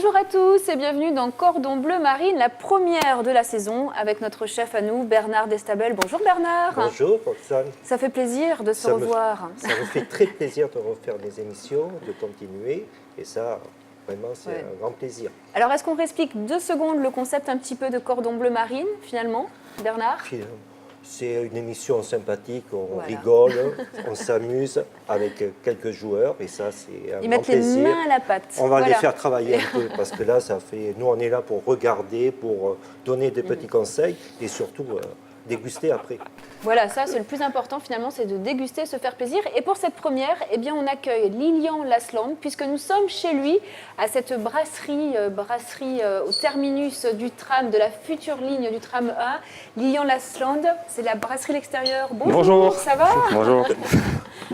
Bonjour à tous et bienvenue dans Cordon Bleu Marine, la première de la saison avec notre chef à nous, Bernard Destabel. Bonjour Bernard. Bonjour Roxane. Ça fait plaisir de se revoir. Ça me fait très plaisir de refaire des émissions, de continuer et ça, vraiment, c'est un grand plaisir. Alors est-ce qu'on réexplique 2 secondes le concept un petit peu de Cordon Bleu Marine finalement, Bernard? C'est une émission sympathique, on rigole, on s'amuse avec quelques joueurs et ça c'est un Ils grand mettent plaisir. les mains à la pâte. On va les faire travailler un peu parce que là nous on est là pour regarder, pour donner des petits conseils et surtout déguster après. Voilà, ça c'est le plus important finalement, c'est de déguster, se faire plaisir. Et pour cette première, eh bien, on accueille Lilian Lasland puisque nous sommes chez lui à cette brasserie au terminus du tram, de la future ligne du tram A. Lilian Lasland, c'est la brasserie l'extérieur. Bonjour, ça va? Bonjour.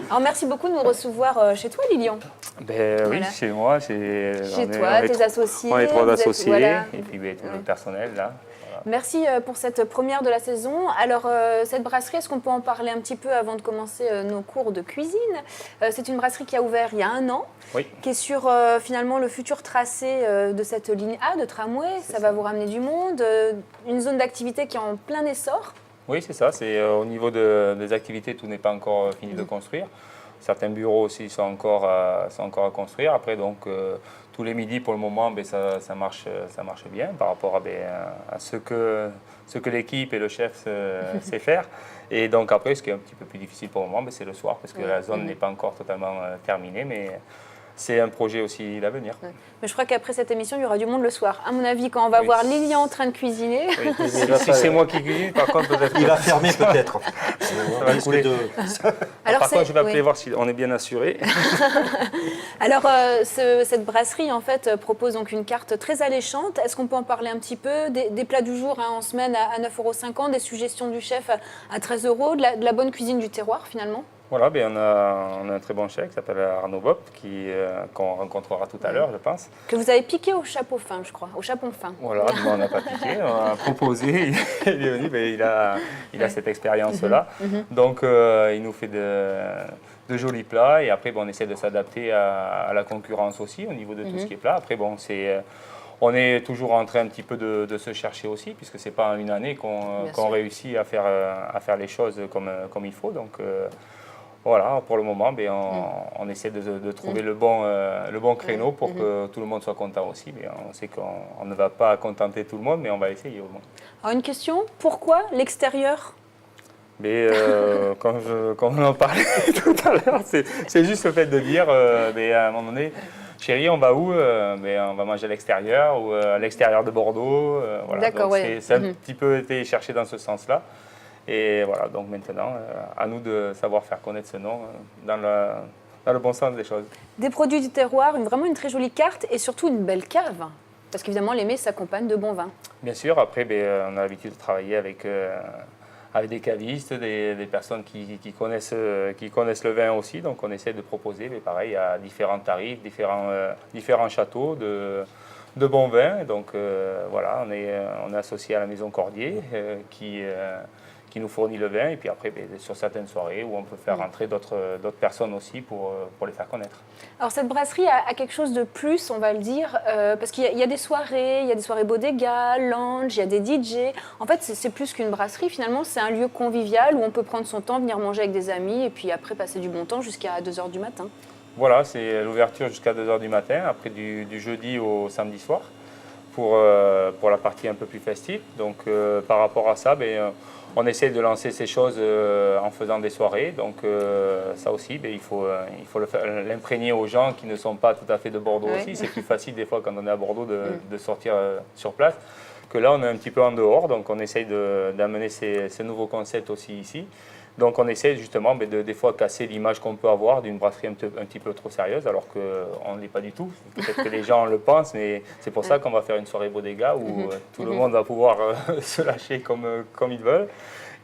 Alors merci beaucoup de nous recevoir chez toi Lilian. Oui, chez moi. Chez toi, tes associés. On est 3 associés et puis tout le personnel là. Merci pour cette première de la saison. Alors, cette brasserie, est-ce qu'on peut en parler un petit peu avant de commencer nos cours de cuisine? C'est une brasserie qui a ouvert il y a 1 an, qui est sur finalement le futur tracé de cette ligne A de tramway. Ça va vous ramener du monde, une zone d'activité qui est en plein essor. Oui, c'est ça. C'est au niveau des activités, tout n'est pas encore fini de construire. Certains bureaux aussi sont encore à construire. Après, donc, tous les midis, pour le moment, ça marche bien par rapport à ce que l'équipe et le chef sait faire. Et donc, après, ce qui est un petit peu plus difficile pour le moment, c'est le soir, parce que la zone n'est pas encore totalement terminée. Mais c'est un projet aussi d'avenir. Mais je crois qu'après cette émission, il y aura du monde le soir. À mon avis, quand on va voir Lilian en train de cuisiner. Oui, si c'est moi qui cuisine, par contre, peut-être. Il va fermer peut-être. Alors, par contre, je vais appeler voir si on est bien assuré. Alors, cette brasserie, en fait, propose donc une carte très alléchante. Est-ce qu'on peut en parler un petit peu? Des plats du jour en semaine à 9,50 €, des suggestions du chef à 13 €, de la bonne cuisine du terroir, finalement? Voilà, on a un très bon chef qui s'appelle Arnaud Bopp, qu'on rencontrera tout à l'heure, je pense. Que vous avez piqué au chapeau fin, je crois, au chapon fin. Voilà, on n'a pas piqué, on a proposé, il est venu, il a cette expérience-là. Donc, il nous fait de jolis plats et après, on essaie de s'adapter à la concurrence aussi au niveau de tout ce qui est plat. Après, on est toujours en train un petit peu de se chercher aussi, puisque ce n'est pas en une année qu'on réussit à faire les choses comme il faut. Donc, voilà, pour le moment, on essaie de trouver le bon créneau pour que tout le monde soit content aussi. Mais on sait qu'on ne va pas contenter tout le monde, mais on va essayer au moins. Alors une question, pourquoi l'extérieur? Comme on en parlait tout à l'heure, c'est juste le fait de dire, à un moment donné, chérie, on va où? On va manger à l'extérieur ou à l'extérieur de Bordeaux. Voilà. D'accord, oui. C'est un petit peu été cherché dans ce sens-là. Et voilà, donc maintenant, à nous de savoir faire connaître ce nom dans le bon sens des choses. Des produits du terroir, vraiment une très jolie carte et surtout une belle cave. Parce qu'évidemment, les mets s'accompagnent de bons vins. Bien sûr, après, on a l'habitude de travailler avec des cavistes, des personnes qui connaissent le vin aussi. Donc on essaie de proposer, pareil, à différents tarifs, différents châteaux de bons vins. Et donc voilà, on est associé à la Maison Cordier qui nous fournit le vin. Et puis après, sur certaines soirées où on peut faire rentrer d'autres personnes aussi pour les faire connaître. Alors cette brasserie a quelque chose de plus, on va le dire, parce qu'il y a des soirées, bodega, lounge, il y a des DJ. En fait, c'est plus qu'une brasserie, finalement, c'est un lieu convivial où on peut prendre son temps, venir manger avec des amis et puis après passer du bon temps jusqu'à 2 h du matin. Voilà, c'est l'ouverture jusqu'à 2 h du matin, après du jeudi au samedi soir, pour la partie un peu plus festive. Donc par rapport à ça, on essaie de lancer ces choses en faisant des soirées. Donc ça aussi, il faut l'imprégner aux gens qui ne sont pas tout à fait de Bordeaux aussi. C'est plus facile des fois quand on est à Bordeaux de sortir sur place. Que là, on est un petit peu en dehors. Donc on essaye d'amener ces nouveaux concepts aussi ici. Donc on essaie justement des fois casser l'image qu'on peut avoir d'une brasserie un petit peu trop sérieuse, alors qu'on ne l'est pas du tout. Peut-être que les gens le pensent, mais c'est pour ça qu'on va faire une soirée bodega où tout le monde va pouvoir se lâcher comme ils veulent.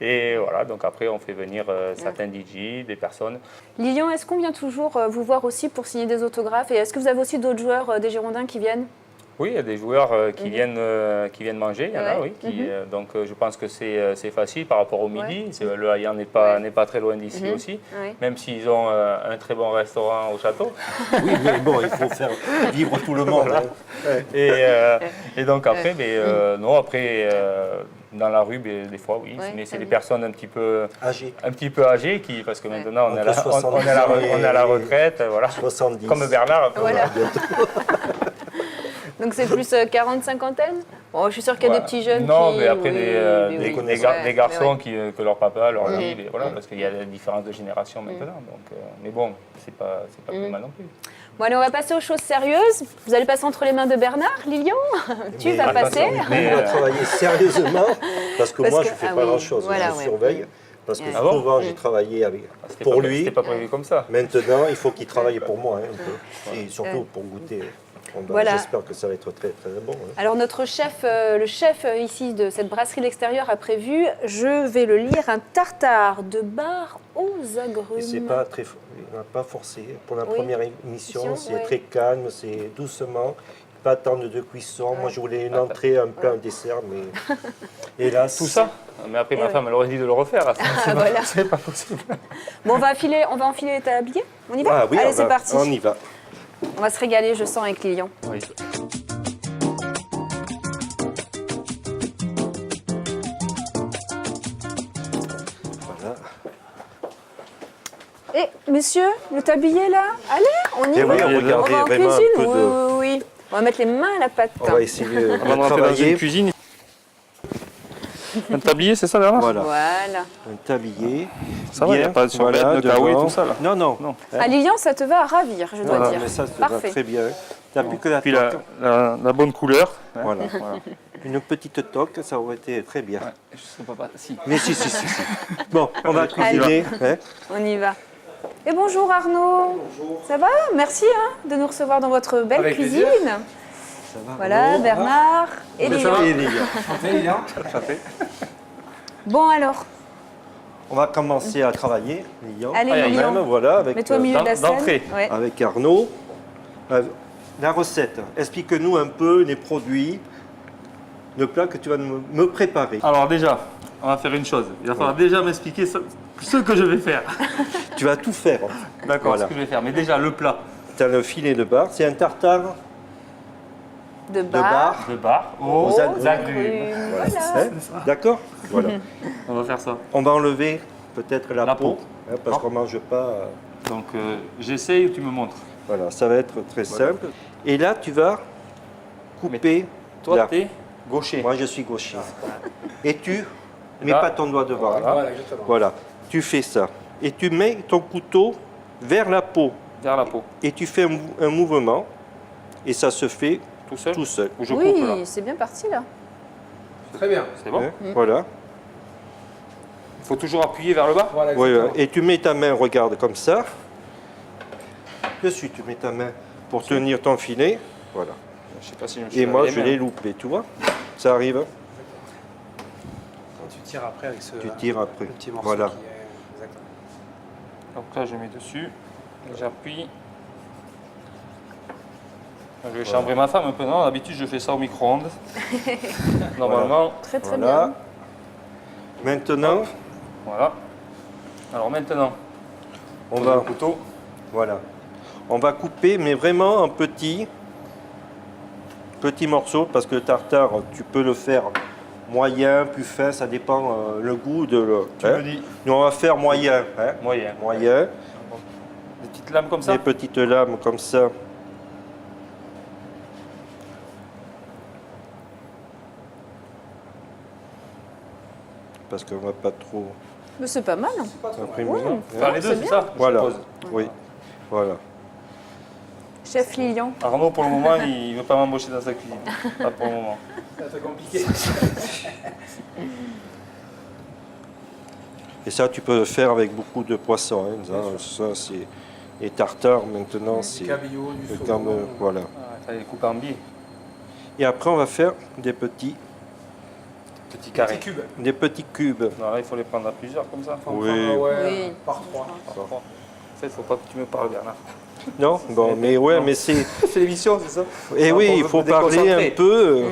Et voilà, donc après on fait venir certains DJ, des personnes. Lilian, est-ce qu'on vient toujours vous voir aussi pour signer des autographes? Et est-ce que vous avez aussi d'autres joueurs des Girondins qui viennent? Oui, il y a des joueurs qui viennent manger, il y en a, oui. Donc je pense que c'est facile par rapport au midi. Le Hayan n'est pas très loin d'ici aussi, même s'ils ont un très bon restaurant au château. Oui, mais bon, il faut faire vivre tout le monde. Voilà. Et donc après, non, après dans la rue, des fois, oui, mais c'est des personnes un petit peu âgées parce que maintenant on est à la retraite, voilà. 70. Comme Bernard. Voilà. Donc c'est plus 40-50aine. Bon, je suis sûre qu'il y a des petits jeunes non, mais après des garçons que leur papa leur dit, voilà, parce qu'il y a des différences de génération maintenant. Donc, mais bon, c'est pas plus mal non plus. Bon, allez, on va passer aux choses sérieuses. Vous allez passer entre les mains de Bernard, Lilian. Tu vas passer. On va travailler sérieusement, parce que moi, je ne fais pas grand-chose. Voilà, je surveille. Parce que souvent, j'ai travaillé pour lui. C'était pas prévu comme ça. Maintenant, il faut qu'il travaille pour moi un peu. Et surtout pour goûter. Voilà. J'espère que ça va être très très bon. Alors notre chef, le chef ici de cette brasserie de l'extérieur a prévu, je vais le lire, un tartare de bar aux agrumes. Et c'est pas très, on n'a pas forcé. Pour la première émission, c'est très calme, c'est doucement, pas tant de cuisson. Moi je voulais une entrée, un plat, un dessert, mais hélas. Tout ça. Mais après ma femme elle aurait dit de le refaire. C'est pas possible. Bon, on va enfiler ta tablier. On y va? Oui, allez, c'est parti. On y va. On va se régaler, je sens, avec Lilian. Oui. Voilà. Et monsieur, le tablier là, allez, on y va. Oui, on va en vraiment cuisine. un peu Oui. On va mettre les mains à la pâte. On va essayer de Avant de rentrer dans une cuisine. Un tablier, c'est ça, Bernard? Voilà. Un tablier. Ça va, il n'y a pas de survêt, de kawaii, tout ça là? Non. À Lilian, ça te va à ravir, je dois dire. Mais ça te va très bien. Tu n'as plus que Puis la bonne couleur. Voilà. Une petite toque, ça aurait été très bien. Je sais pas si. Mais si. Bon, on va cuisiner. On y va. Et bonjour Arnaud. Bonjour. Ça va? Merci de nous recevoir dans votre belle Avec cuisine. plaisir. Ça va. Voilà, Bernard et Lilian. Enchanté. Bon alors, On va commencer à travailler, Lilian. allez Lilian, Voilà, avec, mets-toi au milieu de la scène. d'entrée. Ouais. avec Arnaud. La recette. Explique-nous un peu les produits, le plat que tu vas me préparer. Alors déjà, on va faire une chose. Il va falloir déjà m'expliquer ce que je vais faire. Tu vas tout faire. D'accord, Voilà. ce que je vais faire. Mais déjà, le plat. Tu as le filet de bar. C'est un tartare De de bar. bar. De bar Aux agrumes. agrumes. Voilà. D'accord. Voilà. On va faire ça. On va enlever peut-être la peau, peau. parce qu'on ne mange pas. Donc j'essaye ou tu me montres? Voilà, ça va être très simple. Et là, tu vas couper. Toi, là. t'es gaucher. Moi, je suis gaucher. Et tu mets là. pas ton doigt devant. Voilà. Voilà, exactement. Voilà. Tu fais ça. Et tu mets ton couteau vers la peau. Vers la peau. Et tu fais un mouvement. Et ça se fait Tout seul? tout seul. Ou je coupe là? Oui, c'est bien parti là. Très bien. C'est bon? Hein, voilà. Il faut toujours appuyer vers le bas? Voilà, Ouais, exactement. ouais. Et tu mets ta main, regarde, comme ça. Dessus, tu mets ta main pour tenir ton filet. Voilà. Je sais pas si je me suis Et moi, lavé je les mains. l'ai loupé, tu vois. Ça arrive. Quand tu tires après avec ce Tu tires après. le petit morceau Voilà. qui est... Exactement. Donc là, je mets dessus. J'appuie. Je vais chambrer ma femme un peu. Non, d'habitude, je fais ça au micro-ondes. Normalement, Très très Voilà. bien. Maintenant, voilà. Alors maintenant, on le va, couteau. voilà. On va couper, mais vraiment en petits morceaux, parce que le tartare, tu peux le faire moyen, plus fin, ça dépend le goût de le. Tu me dis Nous, on va faire moyen. Hein. moyen. Moyen. Des petites lames comme ça. Des petites lames comme ça. Parce qu'on va pas trop Mais c'est pas mal. imprimer. Ouais. Hein. Faire les deux, c'est ça? Je Voilà. suppose. Oui. Voilà. Chef Lilian. Arnaud, pour le moment, il ne veut pas m'embaucher dans sa cuisine. Pas pour le moment. C'est un peu compliqué. Et ça, tu peux le faire avec beaucoup de poissons. Hein. Ça, c'est les tartares maintenant, Du c'est cabillaud, du le saumon. terme, voilà. Ah, ça, il est coupé en billes. Et après, on va faire des petits Petit carré. Petit cube. cubes. Non, là, il faut les prendre à plusieurs comme ça. Faut en Oui. prendre, ouais, Oui. par trois. Par trois. fait, faut pas que tu me parles, Bernard. Non, bon, mais ouais, mais c'est. C'est l'émission, c'est ça? Et oui, il faut parler un peu.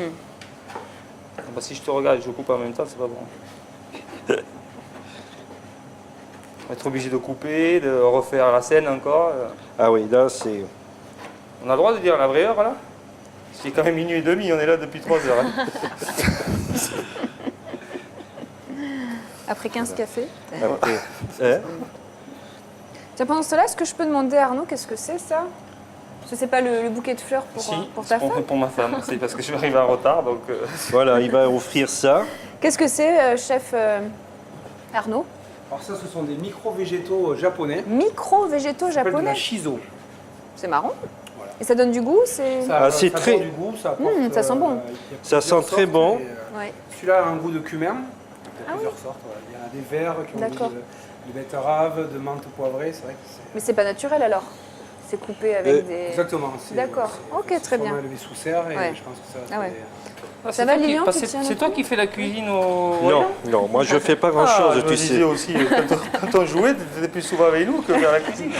Bah, si je te regarde et je coupe en même temps, c'est pas bon. On va être obligé de couper, de refaire la scène encore. Ah oui, là, c'est. On a le droit de dire la vraie heure, là? C'est quand même minuit et demi, on est là depuis 3 heures. Hein. Après 15 cafés. Après. Hein? Tiens, pendant cela, est-ce que je peux demander à Arnaud qu'est-ce que c'est ça? Parce que c'est pas le bouquet de fleurs pour ta femme? Pour ma femme, c'est parce que je vais arriver en retard. Donc, Voilà, il va offrir ça. Qu'est-ce que c'est, chef Arnaud? Alors ça, ce sont des micro-végétaux japonais. Micro-végétaux Ça s'appelle de la japonais? shiso. C'est marrant. Voilà. Et ça donne du goût? C'est c'est ça très- apporte du goût, ça apporte, ça sent bon. il y a Ça plusieurs sent très sortes, bon. et, Ouais. Celui-là a un goût de cumin. Il y a Ah plusieurs sortes. Voilà. Il y a des verts qui ont D'accord. du goût de betterave, de menthe poivrée. C'est vrai que c'est... Mais c'est pas naturel alors? C'est coupé avec des... Exactement. D'accord. Ok, très bien. élevé sous serre et Ouais. je pense que ça... Ah ouais. Ah, Ça va, toi qui- Lilian, parce tu que tiens c'est le toi coup qui fais la cuisine au Non, non, moi je fais pas grand-chose, je me tu disais sais. aussi, quand on jouait, tu étais plus souvent avec nous que vers la cuisine.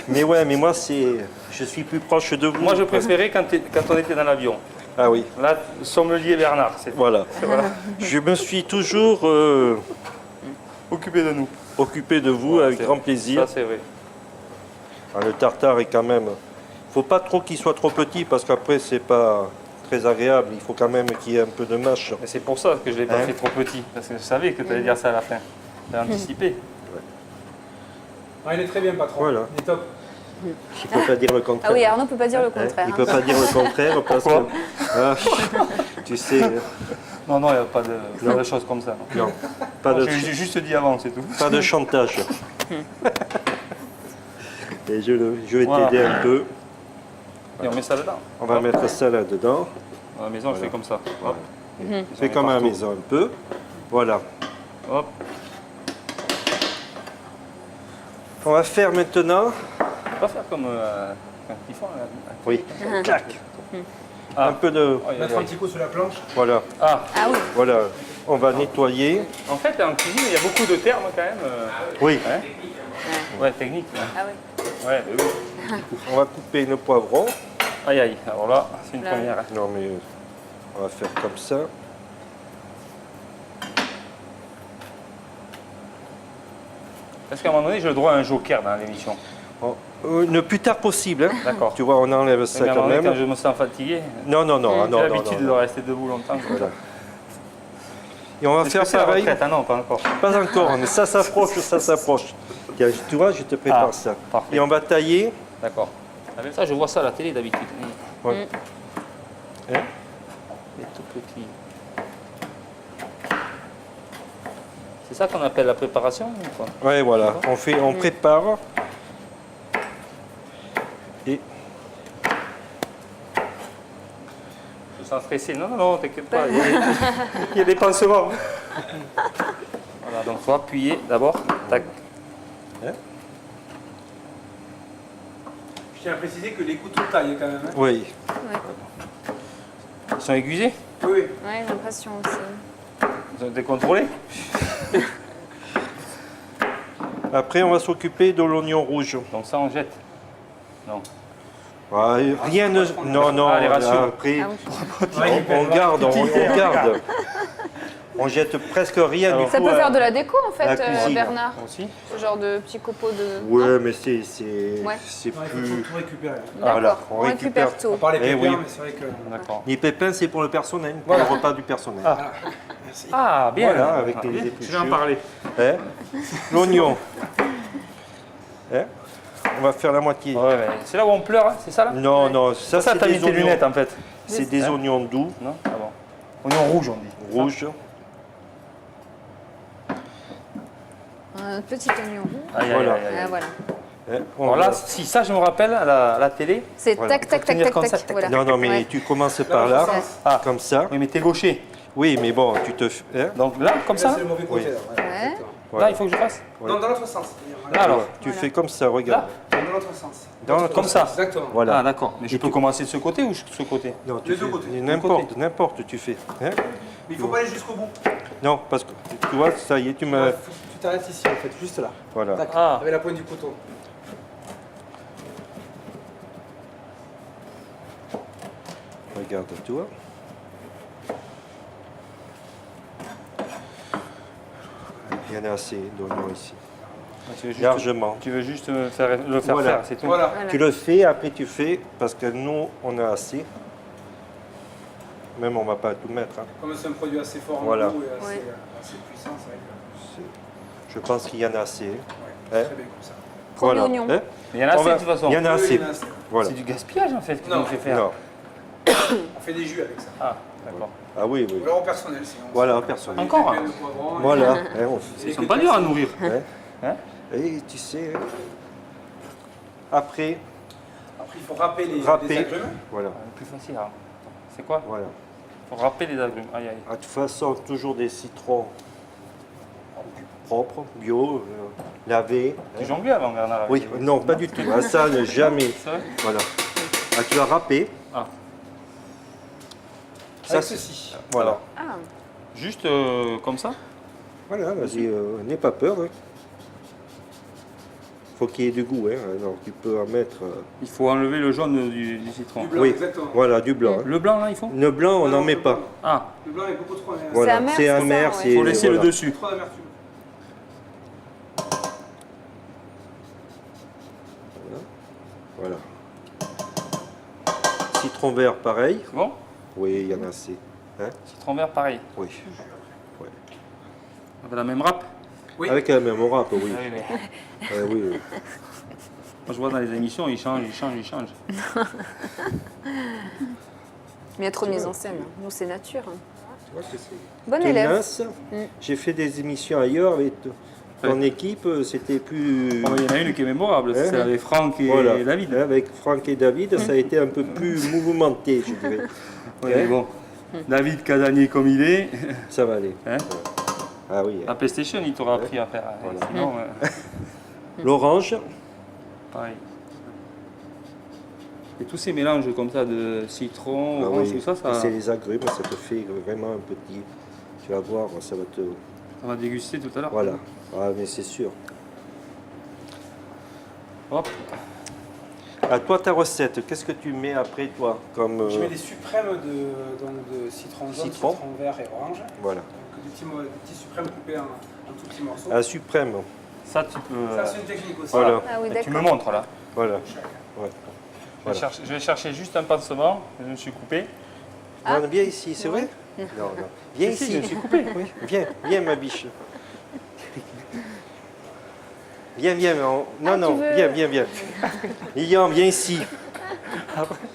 Mais ouais, mais moi, c'est. Je suis plus proche de vous. Moi, je préférais quand on était dans l'avion. Ah oui, Là, sommelier Bernard, c'est voilà. Je me suis toujours occupé de nous. occupé de vous Ouais, avec c'est- grand plaisir. Ça, c'est vrai. Ah, le tartare est quand même. Faut pas trop qu'il soit trop petit parce qu'après c'est pas très agréable. Il faut quand même qu'il y ait un peu de mâche. Mais c'est pour ça que je ne l'ai pas Hein? fait trop petit, parce que je savais que tu allais dire ça à la fin. J'ai anticipé. Ah, il est très bien, patron. Voilà. Il est top. Il peut pas dire le contraire. Ah oui, Arnaud peut pas dire le Hein? contraire. Il hein. peut pas dire le contraire parce que. Ah, tu sais. Non, non, il n'y a pas de choses comme ça. Non. Non, pas de, J'ai juste dit avant, c'est tout. pas de chantage. Et je vais Voilà. t'aider un peu. Et on met ça dedans. On va mettre ça là-dedans. À la maison, je fais comme ça. Hop. Fais comme à la maison un peu. Voilà. Hop. On va faire maintenant. On va pas faire comme quand ils font. Oui. Clac. Ah. Un peu de. Aïe, aïe, Mettre un aïe. petit coup sur la planche. Voilà. Ah, Ah oui. Voilà. On va nettoyer. en fait, en cuisine, il y a beaucoup de termes quand même. Oui. Hein ouais, technique. Ouais, Ah oui. ouais bah oui. On va couper le poivron. Aïe, aïe. Alors là, c'est une Là. première. Hein. Non mais on va faire comme ça. Est-ce qu'à un moment donné, j'ai le droit à un joker dans l'émission? Le plus tard possible. Hein. D'accord. Tu vois, on enlève ça Mais à un quand moment donné, même. quand je me sens fatigué, Non, non, non, j'ai non, non, l'habitude de non. rester debout longtemps. comme Voilà. ça. Et on va Est-ce faire que c'est la pareil. retraite? Ah non, pas encore. Pas encore, mais ça s'approche, ça s'approche. Tiens, tu vois, je te prépare Ah, ça. parfait. Et on va tailler. D'accord. Avec ça, je vois ça à la télé d'habitude. Ouais. Hein? Les tout petits. C'est ça qu'on appelle la préparation ou quoi? Ouais, voilà. On prépare. Et Je me sens stressé. Non, non, non, t'inquiète pas. Il y a des pansements. Voilà, donc il faut appuyer d'abord. Tac. Je tiens à préciser que les couteaux taillent quand même. Hein. oui. Ils sont aiguisés? Oui, oui. Ouais, j'ai l'impression aussi. Ils ont été contrôlés? Après, on va s'occuper de l'oignon rouge. Donc ça, on jette. Non. Ouais, rien ne. Non, non. Ah, les ratios. Après, Ah oui. on garde, on garde. On jette presque rien du tout. Ça peut faire de la déco en la fait, cuisine. Bernard. Aussi? Ce genre de petits copeaux de. Ouais, Non mais c'est Ouais. Non, il faut plus. tout récupérer. Voilà, D'accord, on on récupère récupère. On tout. parle des Eh pépins, oui. mais c'est vrai que... D'accord. Les pépins, c'est pour le personnel, pour le repas du personnel. Ah. Merci. Ah, bien. Voilà, avec Ah, les bien. épluchures. Je vais en parler. Hein? L'oignon. Hein? On va faire la moitié. Ouais, mais c'est là où on pleure, hein, c'est ça là? Non, non, ça Ça, c'est t'as mis des tes oignons. lunettes en fait. C'est des Hein? oignons doux, Non? Ah bon. Oignon rouge, on dit. rouges. Un petit oignon rouge. Aïe, Voilà. aïe, aïe, aïe. Ah, voilà. Hein? On Alors va- là, si ça, je me rappelle à la télé. C'est Voilà. tac, tac, tac, tenir tac, comme ça, tac. tac, Voilà. Non, non, mais Ouais. tu commences par là, Ah. comme ça. Oui, mais t'es gaucher. Oui, mais bon, tu te... Hein? Donc là, comme Là, ça? c'est le mauvais côté. Oui. Là, voilà, Ouais. exactement. Voilà. Là, il faut que je fasse. Ouais. Non, dans l'autre sens. Là, alors. Tu Voilà. fais comme ça, regarde. Là? Dans l'autre sens. Dans l'autre- Comme ça. Exactement. Voilà. Ah, d'accord. Mais je Et peux tu- commencer de ce côté ou de ce côté? Non, tu Les deux fais côtés. n'importe, n'importe tu fais. Hein? Mais il ne faut pas aller jusqu'au bout. Non, parce que tu vois, ça y est, tu Ouais, me... faut que tu t'arrêtes ici en fait, juste là. Voilà. Tac, Ah. avec la pointe du couteau. Regarde-toi. Il y en a assez d'oignons ici. Largement. Tu veux juste le faire Voilà. faire, c'est tout. Voilà. Tu le fais, après tu fais, parce que nous, on a assez. Même on ne va pas tout mettre. Hein. Comme c'est un produit assez fort en Voilà. goût et assez, Ouais. assez puissant, c'est vrai que Je pense qu'il y en a assez. ouais, Hein? très bien comme ça. Combien d'oignons? Hein? Mais il y en a assez de toute façon. Il y en a Oui, assez. il y en a assez. Voilà. C'est du gaspillage en fait que tu Non. nous fais faire. Non. On fait des jus avec ça. Ah, d'accord. Ah oui, oui. Ou alors au personnel, sinon. Voilà, personnel. Encore, Des poivrons, Voilà. Hein, on Ils sont pas durs à nourrir. fait. Hein? Et tu sais, après, Après, il faut râper les Râper. agrumes. voilà. Le plus facile. Hein. C'est quoi? Voilà. Faut râper les agrumes. Aïe aïe. De toute façon, toujours des citrons propres, bio, lavés. Tu jonglais avant Bernard? avec Oui, les- non, pas du tout. Ah, ça, jamais. C'est vrai? Voilà. Ah, tu vas râper. Ah. Ça, Avec c'est- ceci. Voilà. Ah, Juste comme ça? Voilà, vas-y, n'aie pas peur. Hein. Faut qu'il y ait du goût. Hein. Alors, tu peux en mettre. Il faut enlever le jaune du citron. Du blanc, Oui, exactement. voilà, du blanc. hein. Le blanc là, il faut? Le blanc, on Non, n'en met le pas. blanc. Ah, Le blanc est beaucoup trop amer. Voilà, amer, c'est c'est ça, amer. ouais. c'est- faut laisser voilà. le dessus. Trop d'amertume. Voilà. Citron vert, pareil. C'est bon? Oui, il y en a assez. Hein? Citron vert, pareil. Oui. Avec la même râpe? Oui. Avec la même râpe, oui. Ah oui, mais... Oui, oui. Moi, je vois dans les émissions, ils changent. mais il y a trop de mise en scène. Nous, c'est nature. hein. Tu vois que c'est Bon élève. tenace. J'ai fait des émissions ailleurs avec ton équipe, c'était plus... Bon, il y en a une qui est mémorable, c'est Ouais. avec Franck et Voilà. David. Avec Franck et David, ça a été un peu plus mouvementé, je dirais. Ouais, bon. David casanier comme il est, Ça va aller. hein, Ah oui. la PlayStation, il t'aura appris à faire. Voilà. Sinon, L'orange, pareil. Et tous ces mélanges comme ça de citron, ah orange, oui. tout ça, C'est les agrumes, ça te fait vraiment un petit... Tu vas voir, ça va te... on va déguster tout à l'heure. Voilà. Ah, mais c'est sûr. Hop. À toi, ta recette, qu'est-ce que tu mets après, toi, comme... Je mets des suprêmes de citron jaune, Citron. citron vert et orange. Voilà. Donc, des petits suprêmes coupés en tout petits morceaux. Un suprême. Ça, tu peux. Ça, c'est une technique aussi. Voilà. Ah oui, Et tu me d'accord. montres là. Voilà. Je vais, Voilà. chercher, je vais chercher juste un pansement, je me suis coupé. Non, viens ici, c'est vrai? Non, non. Viens Si, si, ici. je me suis coupé. Oui, viens, ma biche. Viens. Non, Ah, non, tu veux- viens. Lilian, viens ici.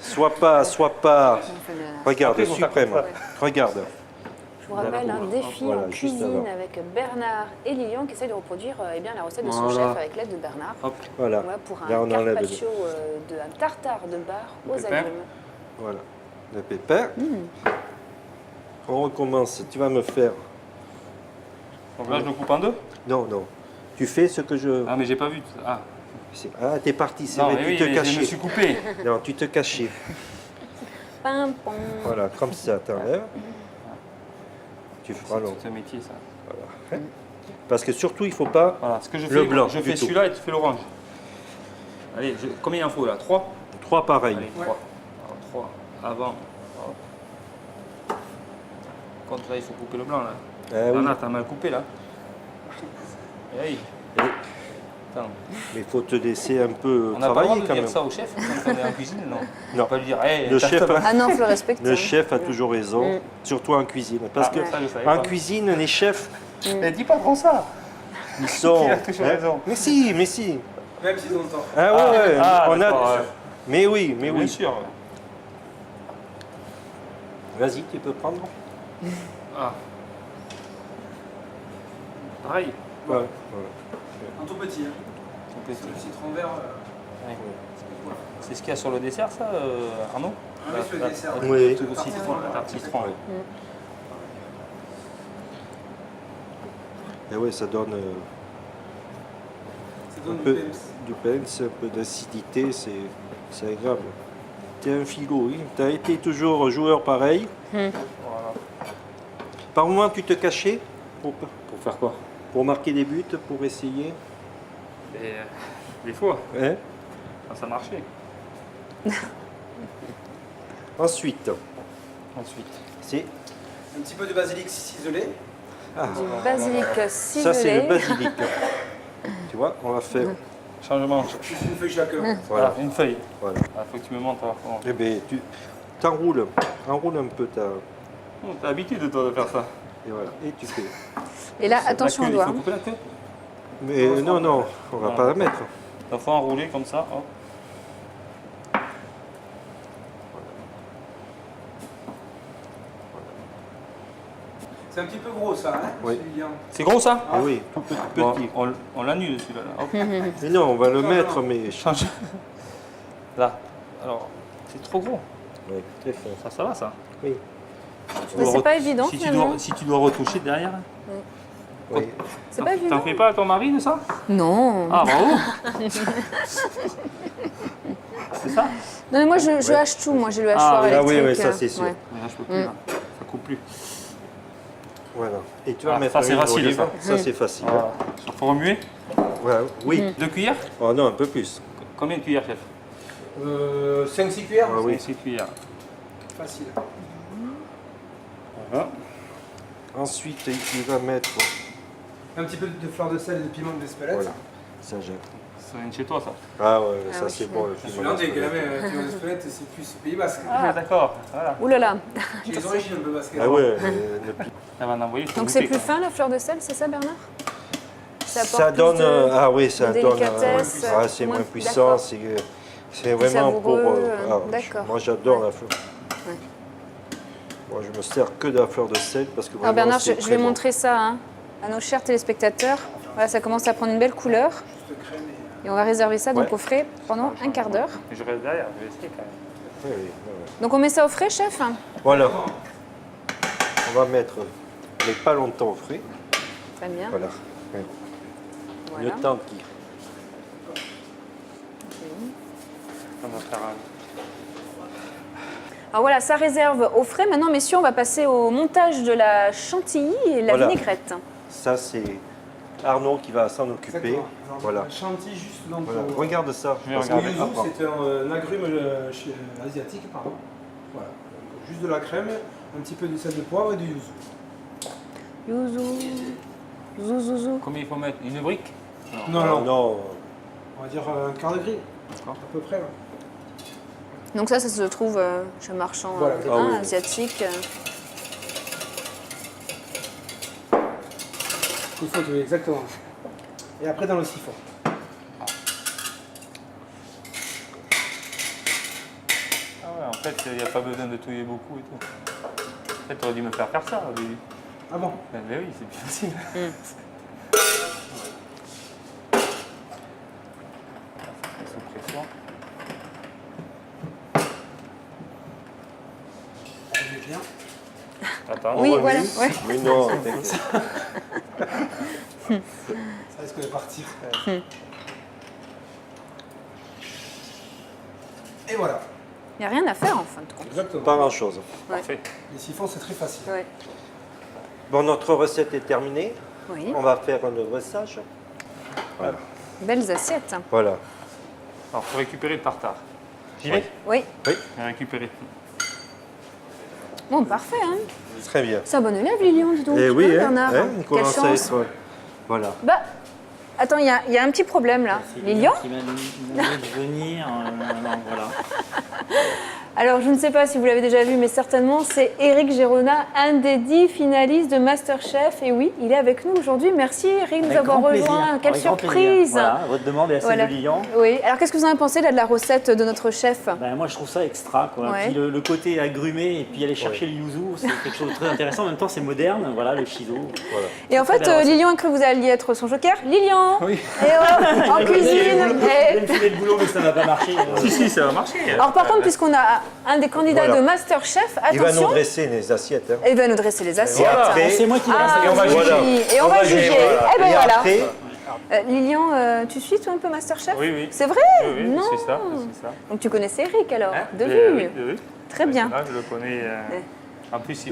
Sois pas. Regarde, Après, ils vont faire suprême. comme Regarde. Je vous rappelle un défi Voilà, en juste cuisine avant. avec Bernard et Lilian qui essayent de reproduire eh bien, la recette de son Voilà. chef avec l'aide de Bernard. Hop. Voilà. Voilà, pour un Là, on enlève. carpaccio un tartare de bar aux pépins. agrumes. Voilà. Le pépin. On recommence. Tu vas me faire. Donc là, je le coupe en deux. Non. Tu fais ce que je. Ah, mais j'ai pas vu. Ah, Ah, t'es parti, c'est non, vrai, mais tu oui, te mais je me cachais. suis coupé. Non, tu te cachais. Pim, pom. Voilà, comme ça, t'enlèves. Tu feras long. C'est un métier, ça. Parce que surtout, il ne faut pas Voilà, ce que je Le fais, blanc, je du fais tout. celui-là et tu fais l'orange. Allez, combien il en faut là? 3? 3 pareils. Allez, 3. 3. Avant. Contre là, il faut couper le blanc là. Ah oui, Anna, t'as mal coupé là. Hey. Attends. mais il faut te laisser un peu On n'a pas le droit travailler de quand dire même. ça au chef quand on est en cuisine, non? On Non. va pas lui dire, hey, Le chef, Ah non, faut le respecter. le chef a toujours raison, surtout en cuisine. Parce que ça, je savais en pas. cuisine, les chefs, Mais dis pas trop ça. ils sont... Qui a toujours raison. Mais si. Même s'ils ont tort. Ah ouais, on d'accord, a... ouais. Mais oui, Bien sûr. Vas-y, tu peux prendre. Ah. Pareil. Ouais. Un tout petit. Hein. On peut- Parce que le citron vert, Ouais. c'est beaucoup. C'est ce qu'il y a sur le dessert, ça, Arnaud? Ah oui, sur le dessert. Oui. Le citron, la tarte citron. Ouais. Et ouais, ça donne Ça un donne peu du peps. du pince, un peu d'acidité, c'est agréable. T'es un filou, oui. T'as été toujours joueur pareil. Voilà. Par moment, tu te cachais Pour faire quoi? pour marquer des buts, pour essayer. Et, des fois, Hein? quand ça marchait. Ensuite, Ensuite. C'est Un petit peu de basilic ciselé. Du basilic ciselé. ça, c'est le basilic. Tu vois, on va faire. Changement. Juste une feuille chacun. Voilà. Une feuille. Voilà. Il faut que tu me montres. Eh bien, tu t'enroules, enroule un peu ta. T'as l'habitude toi de faire ça. Et voilà. Et tu fais. Et là, attention au Il doigt. faut couper la queue. Mais non, on va pas la mettre. Il faut enrouler comme ça. Hop. C'est un petit peu gros ça, hein, Oui. celui-là. C'est gros ça Ah oui, tout petit. Bon, on l'annule celui-là. Là. Hop. Mais non, on va le mettre, mais. Change. Là. Alors, c'est trop gros. Oui, très fin. Ça va ça. Oui. Mais c'est pas évident si finalement. si tu dois retoucher derrière. Oui. C'est pas évident. T'en fais pas à ton mari de ça? Non. Ah bravo. C'est ça? Non, mais moi je hache tout. Moi j'ai le hachoir oui, électrique. oui, ça, c'est sûr. Ouais. Mais là, je peux plus. Là. Ça coupe plus. Voilà. Et tu vas Ah, mettre ça, c'est l'huile facile, d'olive. ça. Ça, c'est facile. Voilà. Il faut remuer. Voilà. Oui. 2 cuillères? Oh non, un peu plus. Combien de cuillères, chef? 5-6 cuillères. Ah oui. 6 cuillères. Facile. Voilà. Ensuite, tu vas mettre. Un petit peu de fleur de sel et de piment d'Espelette. Voilà. Ça, j'aime. Ça vient de chez toi, ça. Ah ouais, Ah ça oui. c'est bon. Le Je suis piment landais, d'Espelette. mais piment d'Espelette, c'est plus Pays Basque. Ah, d'accord. Voilà. Ouh là là. J'ai les origines un peu basques. Ah ouais. Ça va en envoyer. Donc c'est plus fin la fleur de sel, c'est ça Bernard? apporte Ça plus donne. de- Ah oui, ça de donne. délicatesse, Ah, c'est moins puissant. d'accord. C'est vraiment pour. savoureux, d'accord. Moi, j'adore Ouais. la fleur. Ouais. Moi, je me sers que de la fleur de sel parce que. Alors vraiment, Bernard, c'est je très vais bon. montrer ça hein, à nos chers téléspectateurs. Voilà, ça commence à prendre une belle couleur. Juste crème et... Et on va réserver ça donc Ouais. au frais pendant un quart d'heure. Je reste derrière, je vais essayer quand même. Oui, oui, oui. Donc on met ça au frais, chef? Voilà. On va mettre, mais pas longtemps au frais. Très bien. Voilà. Oui. Voilà. Le temps qui. On va faire un... Alors voilà, ça réserve au frais. Maintenant, messieurs, on va passer au montage de la chantilly et la Voilà. vinaigrette. Ça, c'est Arnaud qui va s'en occuper. Exactement. Alors, Voilà. la chantilly juste donc Voilà. au- Regarde ça. Je vais Parce au regarder. que- yuzu, apprends. c'est un agrume asiatique, pardon. Voilà. Donc, juste de la crème, un petit peu de sel de poivre et du yuzu. Yuzu. Zouzou. Combien il faut mettre? Une brique? Non, Ah, non, non. on va dire un quart de grille, D'accord. à peu près. Là. Donc ça se trouve chez le marchand Voilà. Ah oui. asiatique. Il faut tuer, exactement. Et après dans le siphon. Ah ouais, en fait, il n'y a pas besoin de touiller beaucoup et tout. En fait, tu aurais dû me faire ça au début. Ah bon? Mais oui, c'est plus facile. Sous pression. On est bien. Attends. Oui, Oh, voilà. oui. Ouais. Mais non, t'inquiète. Ça risque de partir. Et voilà. Il n'y a rien à faire en fin de compte. Exactement. Pas grand chose. Parfait. Les siphons, c'est très facile. Ouais. Bon, notre recette est terminée. Oui. On va faire un dressage. Voilà. Belles assiettes. Voilà. Alors, faut récupérer le tartare. J'y vais? Oui. Oui, Je vais récupérer. Bon, parfait. Hein. très bien. C'est un bon élève, Lilian, dis donc. Et oui, Hein, hein, Bernard. on Quelle commence à chance. être. Voilà. Bah, attends, il y a un petit problème là. Lilian? Qui m'a demandé de venir. Non, voilà. Alors, je ne sais pas si vous l'avez déjà vu, mais certainement, c'est Éric Gérona, un des 10 finalistes de Masterchef. Et oui, il est avec nous aujourd'hui. Merci Éric de nous Avec avoir grand rejoints. plaisir. Quelle Avec grand surprise! plaisir. Voilà, votre demande est assez Voilà. de Lilian. Oui, alors qu'est-ce que vous en avez pensé là, de la recette de notre chef? Ben, moi, je trouve ça extra. Quoi. Ouais. Puis le côté agrumé et puis aller chercher le yuzu, c'est quelque chose de très intéressant. En même temps, c'est moderne. Voilà, le shiso. Voilà. Et en Très fait, belle recette. Lilian a cru que vous alliez être son joker. Lilian! Oui. Et oh, en cuisine! J'ai Et- filé le boulot, mais ça n'a pas marché. Si, ça va marcher. Alors par contre, puisqu'on a un des candidats Voilà. de Masterchef, Il va nous attention, dresser les assiettes. Hein. il va nous dresser les assiettes. Et après- C'est moi qui l'ai Ah, Et on va oui. juger. Et on va juger. Eh ben Et voilà. après, Lilian, tu suis toi un peu Masterchef? Oui, oui. C'est vrai? Oui, oui, Non. c'est ça. Donc tu connaissais Eric alors, de Mais vue. oui, oui. Très bien. Là, je le connais En plus,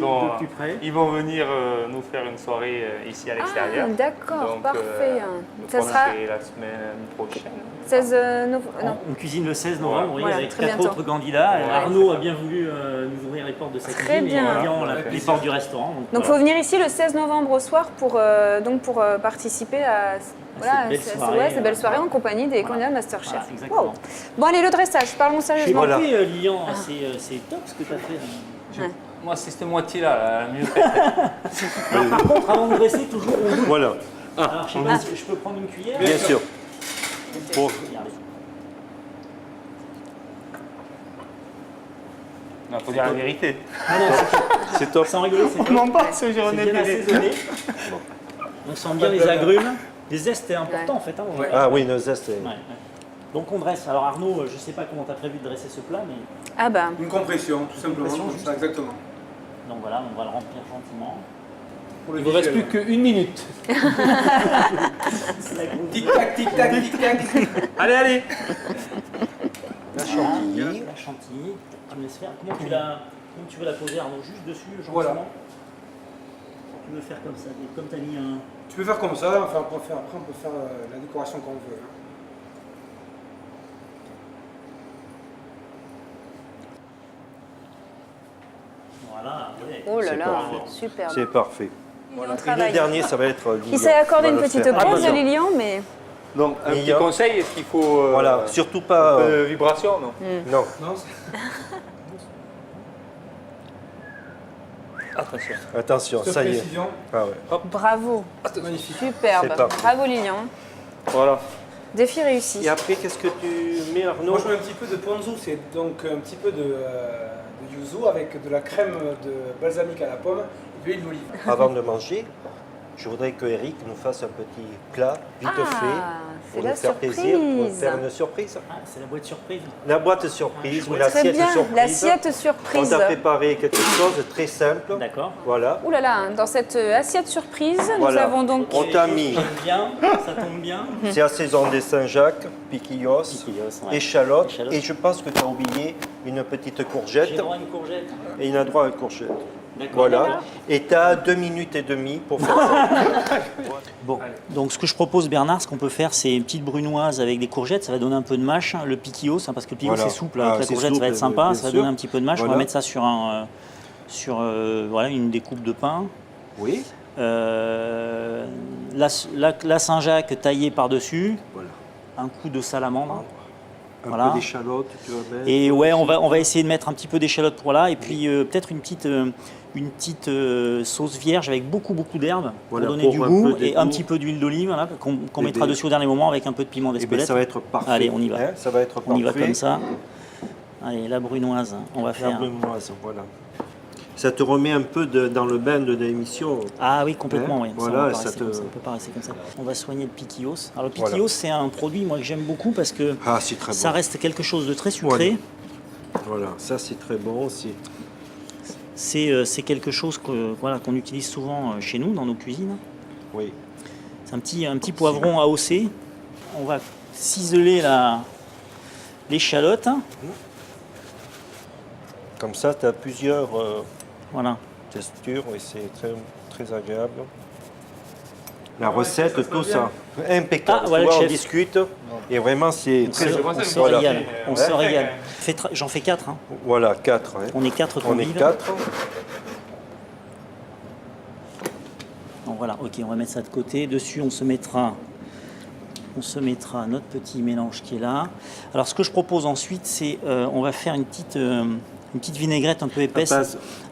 ils vont venir nous faire une soirée ici à l'extérieur. Ah, d'accord, parfait. Ça sera la semaine prochaine. 16 novembre. On cuisine le 16 novembre, Voilà, avec très 4 bientôt. autres candidats. Ouais, Arnaud a bien voulu nous ouvrir les portes de sa Très cuisine bien. et Lilian les portes du restaurant. Donc il faut venir ici le 16 novembre au soir pour participer à cette belle soirée en compagnie des candidats Masterchef. Voilà, exactement. Wow. Bon allez, le dressage, parlons sérieusement. Voilà. Écoutez, Lilian, c'est top ce que tu as fait. Ouais. Moi, c'est cette moitié-là, la mieux faite. Alors, par contre, avant de dresser, toujours on goûte. Voilà, Alors, je sais pas si je peux prendre une cuillère. bien sûr. Pour- Regardez. Il faut dire la vérité. C'est top. Sans rigoler, c'est On en parle ce jour, c'est bien assaisonné. On sent bien les agrumes. Les zestes, c'est important en fait. Hein, Ah oui, nos zestes. Ouais, ouais. Donc on dresse. Alors Arnaud, je ne sais pas comment tu as prévu de dresser ce plat, mais Ah bah, Une compression, tout simplement. Compression, Comme juste. ça, exactement. donc voilà, on va le remplir gentiment. Pour le Il ne vous reste plus visuel. qu'une minute. C'est la grosse- Tic-tac, tic-tac, tic-tac. Allez, allez. La chantilly. La chantilly. Tu me laisses faire. Comment tu veux la poser, Arnaud? Juste dessus, gentiment. Voilà. Tu veux faire comme ça, comme tu as mis un. Tu peux faire comme ça, enfin, après on peut faire la décoration qu'on veut. Hein. Voilà, ouais. oh là C'est là, parfait. superbe. C'est parfait. On Et le travaille. dernier, ça va être Lilian. Il s'est accordé qui une va le petite faire. pause, Ah, bah, Lilian, mais Donc, un petit Lilian. conseil, est-ce qu'il faut Voilà, surtout un pas. peu de vibration, non Non, Non, c'est- Attention. attention, cette ça y est. précision, Ah ouais. bravo, c'est magnifique. superbe. C'est parfait. Bravo Lilian. Voilà. Défi réussi. Et après, qu'est-ce que tu mets, Arnaud? Moi je mets un petit peu de ponzu, c'est donc un petit peu de yuzu avec de la crème de balsamique à la pomme et de l'huile d'olive. Avant de manger, je voudrais que Eric nous fasse un petit plat vite fait. C'est Pour la nous faire plaisir, pour surprise. faire une surprise. Ah, c'est la boîte surprise. La boîte surprise ou Très l'assiette bien, surprise. l'assiette On surprise. t'a préparé quelque chose de très simple. D'accord. Voilà. Ouh là là, dans cette assiette surprise, nous Voilà. avons donc On t'a mis, J'aime bien, ça tombe bien. c'est la saison des Saint-Jacques, piquillos, Piquillos, ouais. échalotes. Échalotes. Et je pense que tu as oublié une petite J'ai courgette. droit à une courgette. Et il a droit à une courgette. D'accord. Voilà. Et tu as 2 minutes et demie pour faire ça. Bon, donc ce que je propose, Bernard, ce qu'on peut faire, c'est une petite brunoise avec des courgettes. Ça va donner un peu de mâche. Le piquillos, hein, parce que le piquillos Voilà. c'est souple, Ah, avec la c'est courgette ça va souple, être sympa. bien Ça va sûr. donner un petit peu de mâche. On Voilà. va mettre ça sur voilà, une découpe de pain. Oui. La Saint-Jacques taillée par-dessus. Voilà. Un coup de salamandre. Un Voilà. peu d'échalotes, tu vas mettre. Et ouais, on va essayer de mettre un petit peu d'échalote pour là. Et puis peut-être une petite sauce vierge avec beaucoup d'herbes Voilà, pour donner pour du un goût. peu de Et un goût. petit peu d'huile d'olive voilà, qu'on Et mettra des- dessus au dernier moment avec un peu de piment Eh ben, d'Espelette. ça va être parfait. Allez, on y va. Hein, ça va être parfait. On y va comme ça. Allez, la brunoise, on va La faire. brunoise, voilà. Ça te remet un peu dans le bain de l'émission. Ah oui, complètement, Hein, oui. voilà, ça, on peut pas ça rester te- comme ça, on peut pas rester comme ça. On va soigner le piquillos. Alors le Voilà. piquillos, c'est un produit moi que j'aime beaucoup parce que Ah, c'est très ça bon. reste quelque chose de très sucré. Voilà, ça c'est très bon aussi. C'est quelque chose qu'on utilise souvent chez nous dans nos cuisines. Oui. C'est un petit poivron AOC. On va ciseler l'échalote. Comme ça, tu as plusieurs Voilà. textures et c'est très agréable. La ouais, recette, ça tout sent ça. Impeccable. Ah, voilà Tu vois, le on chef. discute et vraiment c'est très. On se Voilà. régale. On se Ouais. régale. J'en fais 4. Hein. Voilà, 4. On est 4 On est convives. 4. Donc voilà, ok, on va mettre ça de côté. Dessus, on se mettra notre petit mélange qui est là. Alors, ce que je propose ensuite, c'est on va faire une petite vinaigrette un peu épaisse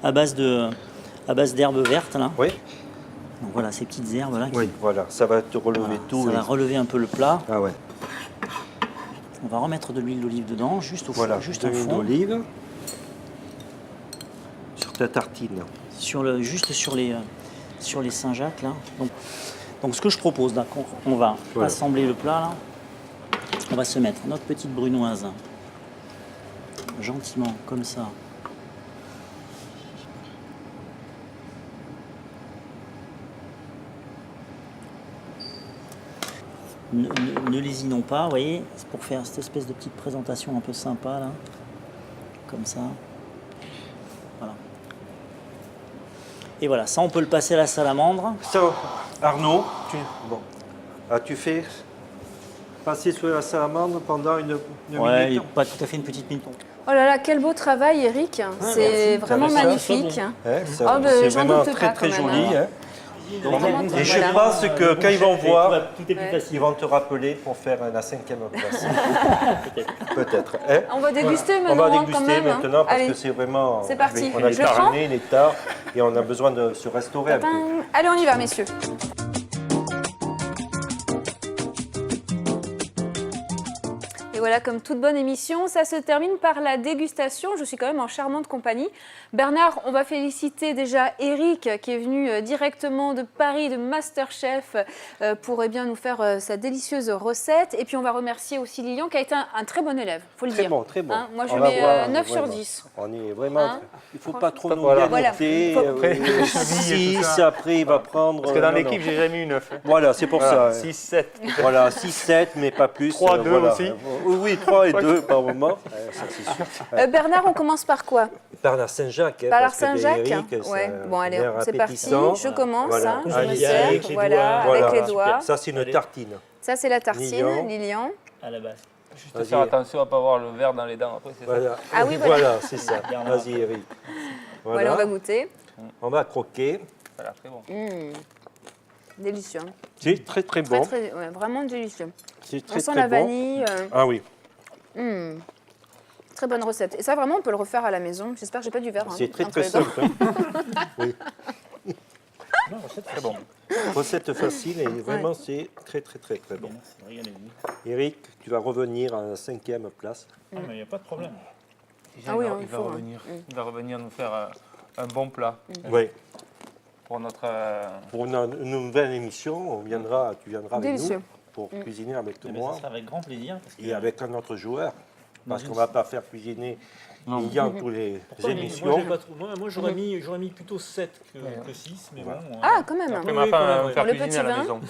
à base d'herbes vertes là. Oui, Donc voilà, ces petites herbes là. oui, voilà. Ça va te relever Voilà, tout. ça et- va relever un peu le plat. Ah ouais. On va remettre de l'huile d'olive dedans, juste au Voilà, fond, juste de en l'huile fond, d'olive sur ta tartine. juste sur les Saint-Jacques là. Donc ce que je propose, d'accord, on va Voilà. assembler le plat là. On va se mettre notre petite brunoise gentiment comme ça. Ne lésinons pas, vous voyez, c'est pour faire cette espèce de petite présentation un peu sympa là, comme ça. Voilà. Et voilà, ça on peut le passer à la salamandre. Ça, Arnaud, tu fais passer sur la salamandre pendant une minute. Pas tout à fait une petite minute. Oh là là, quel beau travail, Eric. C'est vraiment magnifique. C'est J'en vraiment doute très pas, très quand même, joli. hein. Et je pense que quand ils vont voir, tout est plus facile. ils vont te rappeler pour faire la 5e place. Peut-être. Hein? On va déguster On maintenant, va quand déguster même. maintenant parce Allez. que c'est vraiment... C'est parti. On a Je prends terminé, il est tard et on a besoin de se restaurer un peu. Allez, on y va, messieurs. Et voilà, comme toute bonne émission, ça se termine par la dégustation. Je suis quand même en charmante compagnie. Bernard, on va féliciter déjà Eric qui est venu directement de Paris, de Masterchef, pour bien nous faire sa délicieuse recette. Et puis on va remercier aussi Lilian qui a été un très bon élève, il faut le dire. Très bon. Hein, moi je On mets va voir, 9 sur vraiment. 10. On est vraiment... Hein? Il ne faut pas trop nous Voilà. gagner. Après, 6, après il va prendre... Parce que dans non, l'équipe, non. j'ai jamais eu 9. Voilà, c'est pour ça. 6, 7. Voilà, 6, 7, mais pas plus. 3, 2 voilà. aussi. Oui, 3 et 2 par moment. Ça, c'est sûr. Bernard, on commence par quoi? Bernard Saint-Jacques. Bernard Saint-Jacques. Ouais. Bon, allez, c'est parti. Je commence. Voilà. Hein, je Allez, me sers. avec les Voilà, doigts. avec Voilà. les doigts. Ça, c'est une tartine. Ça, c'est la tartine, Lilian. À la base. Juste faire attention à ne pas avoir le verre dans les dents après, c'est ça. Voilà. Ah oui, voilà. Voilà, c'est ça. Vas-y, Eric. Voilà, on va goûter. On va croquer. Voilà, très bon. Délicieux. Hein. C'est très, très bon. Ouais, vraiment délicieux. C'est On très, sent très la bon. vanille. Ah oui. Très bonne recette. Et ça, vraiment, on peut le refaire à la maison. J'espère que j'ai pas du verre. C'est très, entre très les dents. simple. Hein. Oui. Non, c'est très bon. Recette facile et vraiment, c'est très, très, très, très bon. Merci, régalez-vous. Eric, tu vas revenir à la 5e place. Ah, mais il n'y a pas de problème. Ah oui, il il va faut, revenir. Il va revenir nous faire un bon plat Oui. pour notre. Pour une nouvelle émission, tu viendras avec Délicieux. nous pour cuisiner avec Eh ben, moi ça sera avec grand plaisir. Parce que et avec un autre joueur. Parce Non, qu'on ne va pas faire cuisiner Lilian tous les émissions. Moi, j'aurais mis plutôt 7 que 6, mais bon. Ah, quand même. Après, ma femme va me faire Le cuisiner petit à la vin. maison.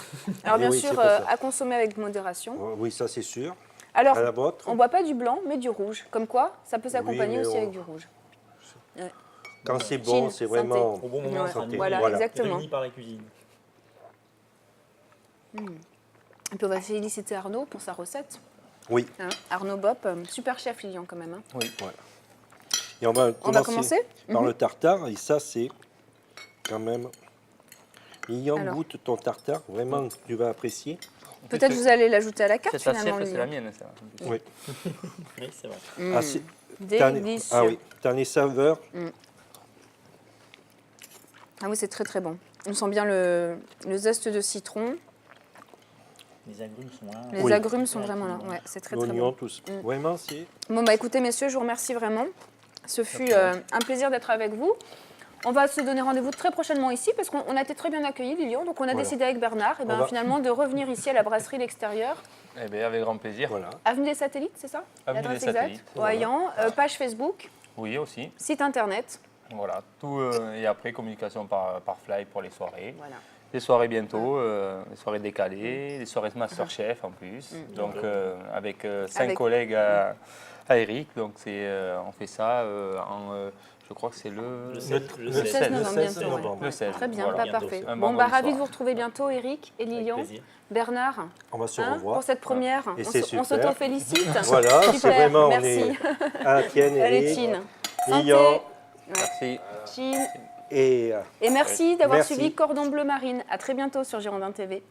Alors, bien oui, sûr, c'est pour ça. à consommer avec modération. Oui, ça c'est sûr. Alors, À la vôtre. on ne boit pas du blanc, mais du rouge. Comme quoi, ça peut s'accompagner mais aussi on- avec du rouge. Quand c'est bon, Chin, c'est santé. vraiment... Au bon moment, Ouais, ça sera voilà, Voilà. exactement. réuni par la cuisine. Et puis, on va féliciter Arnaud pour sa recette. Oui. Hein, Arnaud Bopp, super chef Lilian quand même. Hein. Oui. Voilà. Et on va commencer par le tartare. Et ça, c'est quand même... Lilian, Alors. goûte ton tartare. Vraiment, tu vas apprécier. Peut-être vous allez l'ajouter à la carte Cette finalement. assiette, c'est la Lilian. mienne, ça. Oui. Oui, c'est vrai. Ah, Délicieux. Ah oui, t'as les saveurs. Ah oui, c'est très très bon. On sent bien le zeste de citron. Les agrumes sont là. Les Oui. agrumes sont vraiment là. Ouais, c'est très très L'oignon, bon. tout ça. Vraiment, c'est... Bon, bah écoutez, messieurs, je vous remercie vraiment. Ce fut un plaisir d'être avec vous. On va se donner rendez-vous très prochainement ici parce qu'on a été très bien accueillis, Lilian. Donc, on a décidé avec Bernard finalement de revenir ici à la brasserie L'Extérieur. Eh bien, avec grand plaisir. Voilà. Avenue des Satellites, c'est ça? Avenue L'adresse des exacte. Satellites. Voyant, page Facebook, Oui, aussi. site internet. Voilà. Tout, et après, communication par Fly pour les soirées. Voilà. Les soirées bientôt, les soirées décalées, les soirées Masterchef en plus. Donc, avec 5 Avec- collègues à Eric. Donc, on fait ça je crois que c'est le 16 Le 16 novembre, le 16 bientôt. ouais. novembre. Le 16. Très bien, Voilà. pas Bientôt, parfait. un Bon, vendredi ravi de soir. vous retrouver bientôt, Eric et Lilian. plaisir. Bernard, On va se hein, revoir. pour cette première. Et On c'est s- on super. s'auto-félicite. Voilà, c'est Super, vraiment... merci. On est... Ah, tiens, Allez, Eric, Chin. Santé. Lilian, Merci. Chin. et... Et merci d'avoir Merci. suivi Cordon Bleu Marine. À très bientôt sur Girondin TV.